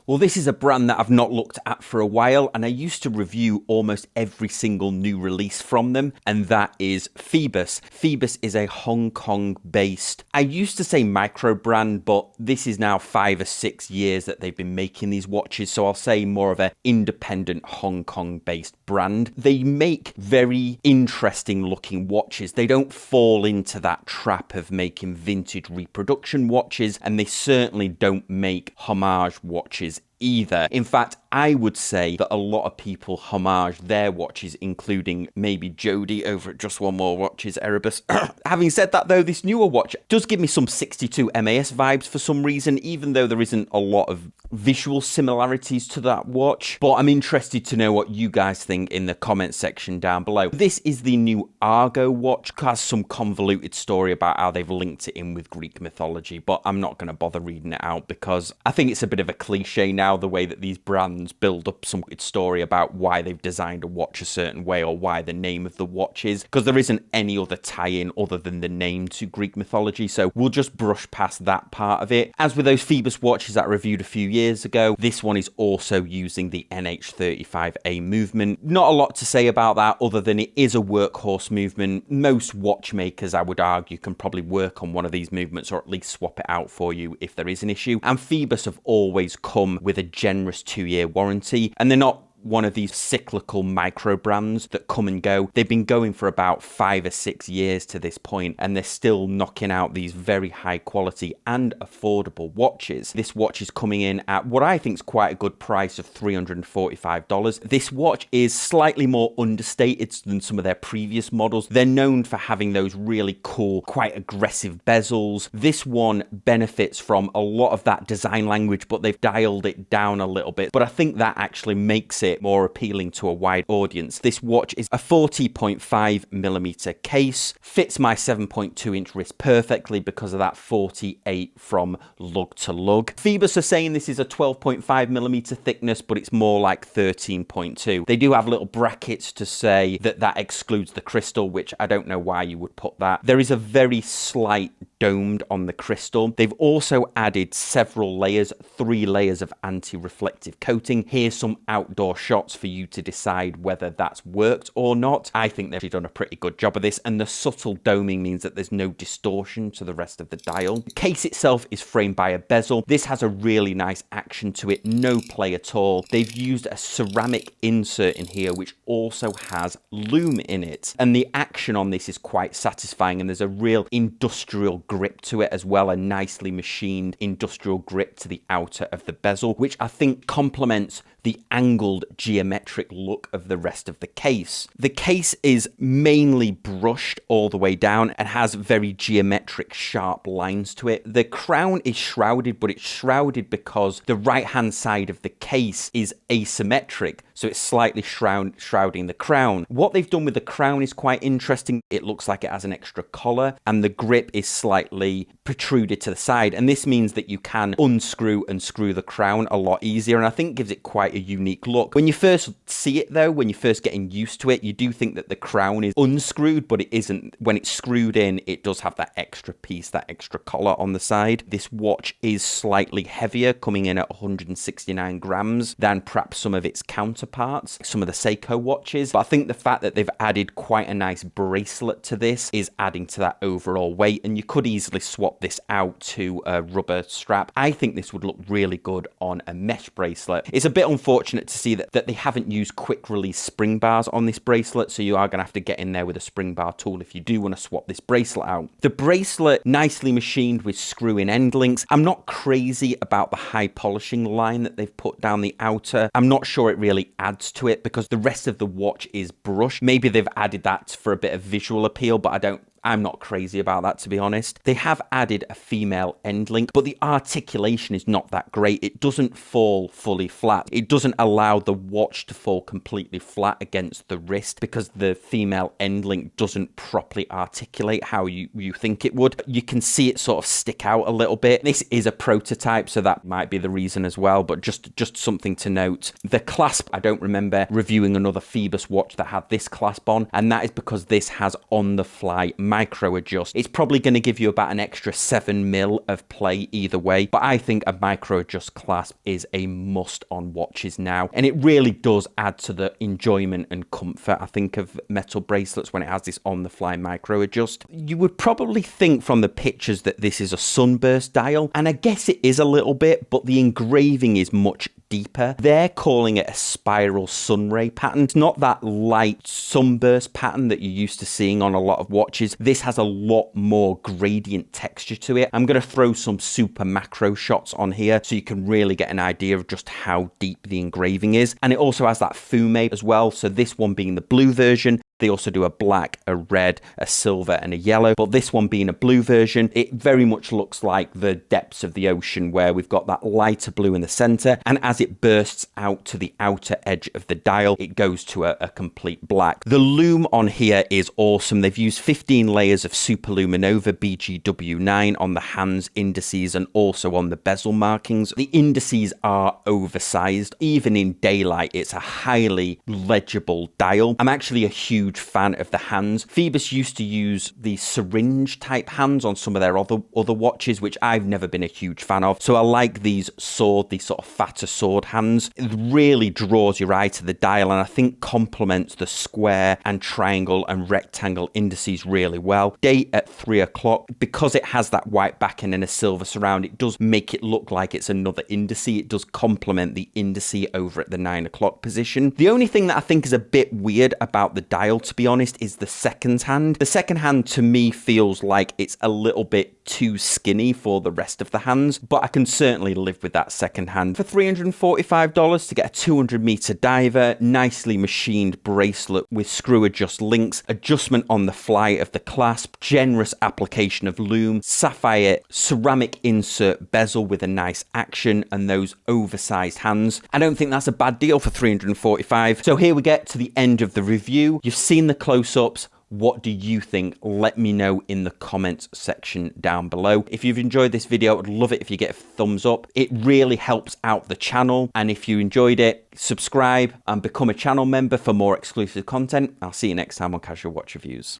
Well, this is a brand that I've not looked at for a while, and I used to review almost every single new release from them, and that is Feebas. Feebas is a Hong Kong-based, I used to say micro brand, but this is now 5 or 6 years that they've been making these watches, so I'll say more of an independent Hong Kong-based brand. They make very interesting looking watches. They don't fall into that trap of making vintage reproduction watches, and they certainly don't make homage watches either. In fact, I would say that a lot of people homage their watches, including maybe Jody over at Just One More Watches, Erebus. Having said that though, this newer watch does give me some 62 MAS vibes for some reason, even though there isn't a lot of visual similarities to that watch. But I'm interested to know what you guys think in the comment section down below. This is the new Argo watch. It has some convoluted story about how they've linked it in with Greek mythology, but I'm not going to bother reading it out because I think it's a bit of a cliche now, the way that these brands build up some good story about why they've designed a watch a certain way or why the name of the watch is, because there isn't any other tie-in other than the name to Greek mythology, so we'll just brush past that part of it. As with those Feebas watches that I reviewed a few years ago, this one is also using the NH35A movement. Not a lot to say about that other than it is a workhorse movement. Most watchmakers, I would argue, can probably work on one of these movements or at least swap it out for you if there is an issue. And Feebas have always come with a generous 2-year warranty, and they're not one of these cyclical micro brands that come and go. They've been going for about 5 or 6 years to this point, and they're still knocking out these very high quality and affordable watches. This watch is coming in at what I think is quite a good price of $345. This watch is slightly more understated than some of their previous models. They're known for having those really cool, quite aggressive bezels. This one benefits from a lot of that design language, but they've dialed it down a little bit. But I think that actually makes it more appealing to a wide audience. This watch is a 40.5mm case, fits my 7.2 inch wrist perfectly because of that 48 from lug to lug. Feebas are saying this is a 12.5mm thickness, but it's more like 13.2. They do have little brackets to say that that excludes the crystal, which I don't know why you would put that. There is a very slight domed on the crystal. They've also added several layers, 3 layers of anti-reflective coating. Here's some outdoor shots for you to decide whether that's worked or not. I think they've done a pretty good job of this, and the subtle doming means that there's no distortion to the rest of the dial. The case itself is framed by a bezel. This has a really nice action to it, no play at all. They've used a ceramic insert in here which also has Lume in it, and the action on this is quite satisfying, and there's a real industrial grip to it as well, a nicely machined industrial grip to the outer of the bezel, which I think complements the angled geometric look of the rest of the case. The case is mainly brushed all the way down and has very geometric sharp lines to it. The crown is shrouded, but it's shrouded because the right hand side of the case is asymmetric, so it's slightly shrouding the crown. What they've done with the crown is quite interesting. It looks like it has an extra collar, and the grip is slightly protruded to the side, and this means that you can unscrew and screw the crown a lot easier, and I think gives it quite a unique look. When you first see it though, when you're first getting used to it, you do think that the crown is unscrewed, but it isn't. When it's screwed in, it does have that extra piece, that extra collar on the side. This watch is slightly heavier, coming in at 169 grams than perhaps some of its counterparts, some of the Seiko watches, but I think the fact that they've added quite a nice bracelet to this is adding to that overall weight, and you could easily swap this out to a rubber strap. I think this would look really good on a mesh bracelet. It's a bit unfortunate to see that they haven't used quick release spring bars on this bracelet, so you are going to have to get in there with a spring bar tool if you do want to swap this bracelet out. The bracelet, nicely machined with screw-in end links. I'm not crazy about the high polishing line that they've put down the outer. I'm not sure it really adds to it because the rest of the watch is brushed. Maybe they've added that for a bit of visual appeal, but I'm not crazy about that, to be honest. They have added a female end link, but the articulation is not that great. It doesn't fall fully flat. It doesn't allow the watch to fall completely flat against the wrist because the female end link doesn't properly articulate how you think it would. You can see it sort of stick out a little bit. This is a prototype, so that might be the reason as well, but just something to note. The clasp, I don't remember reviewing another Feebas watch that had this clasp on, and that is because this has on-the-fly micro adjust. It's probably going to give you about an extra 7mm of play either way, but I think a micro adjust clasp is a must on watches now, and it really does add to the enjoyment and comfort, I think, of metal bracelets when it has this on the fly micro adjust. You would probably think from the pictures that this is a sunburst dial, and I guess it is a little bit, but the engraving is much deeper. They're calling it a spiral sunray pattern. It's not that light sunburst pattern that you're used to seeing on a lot of watches. This has a lot more gradient texture to it. I'm going to throw some super macro shots on here so you can really get an idea of just how deep the engraving is. And it also has that fume as well. So this one being the blue version. They also do a black, a red, a silver, and a yellow. But this one being a blue version, it very much looks like the depths of the ocean, where we've got that lighter blue in the center. And as it bursts out to the outer edge of the dial, it goes to a complete black. The lume on here is awesome. They've used 15 layers of Super-LumiNova BGW9 on the hands, indices, and also on the bezel markings. The indices are oversized. Even in daylight, it's a highly legible dial. I'm actually a huge fan of the hands. Feebas used to use the syringe type hands on some of their other watches, which I've never been a huge fan of. So I like these sort of fatter sword hands. It really draws your eye to the dial, and I think complements the square and triangle and rectangle indices really well. Date at 3 o'clock, because it has that white backing and a silver surround, it does make it look like it's another indice. It does complement the indice over at the 9 o'clock position. The only thing that I think is a bit weird about the dial, to be honest, is the second hand. The second hand to me feels like it's a little bit too skinny for the rest of the hands, but I can certainly live with that second hand. For $345 to get a 200-meter diver, nicely machined bracelet with screw adjust links, adjustment on the fly of the clasp, generous application of lume, sapphire ceramic insert bezel with a nice action, and those oversized hands. I don't think that's a bad deal for $345. So here we get to the end of the review. You've seen the close-ups. What do you think? Let me know in the comments section down below. If you've enjoyed this video, I'd love it if you get a thumbs up. It really helps out the channel. And if you enjoyed it, subscribe and become a channel member for more exclusive content. I'll see you next time on Casual Watch Reviews.